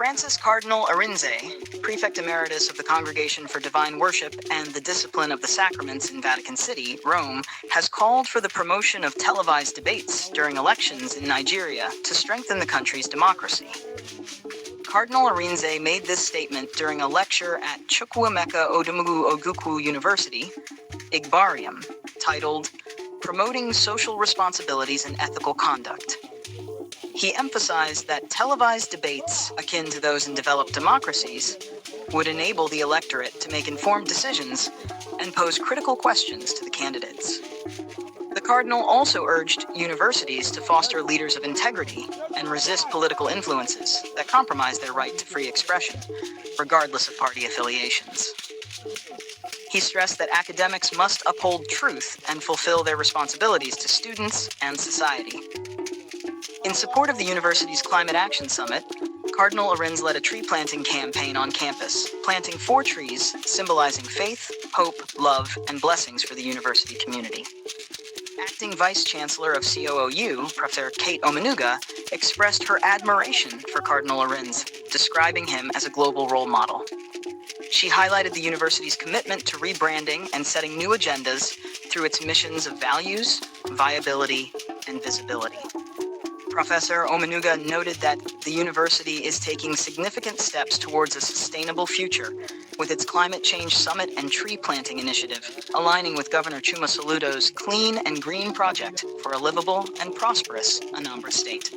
Francis Cardinal Arinze, Prefect Emeritus of the Congregation for Divine Worship and the Discipline of the Sacraments in Vatican City, Rome, has called for the promotion of televised debates during elections in Nigeria to strengthen the country's democracy. Cardinal Arinze made this statement during a lecture at Chukwuemeka Odumegwu Ojukwu University, Igbariam, titled Promoting Social Responsibilities and Ethical Conduct. He emphasized that televised debates, akin to those in developed democracies, would enable the electorate to make informed decisions and pose critical questions to the candidates. The Cardinal also urged universities to foster leaders of integrity and resist political influences that compromise their right to free expression, regardless of party affiliations. He stressed that academics must uphold truth and fulfill their responsibilities to students and society. In support of the university's Climate Action Summit, Cardinal Arinze led a tree planting campaign on campus, planting 4 trees symbolizing faith, hope, love, and blessings for the university community. Acting Vice-Chancellor of COOU, Professor Omenugha, expressed her admiration for Cardinal Arinze, describing him as a global role model. She highlighted the university's commitment to rebranding and setting new agendas through its missions of values, viability, and visibility. Professor Omenugha noted that the university is taking significant steps towards a sustainable future with its Climate Change Summit and Tree Planting Initiative, aligning with Governor Chuma Soludo's Clean and Green Project for a livable and prosperous Anambra State.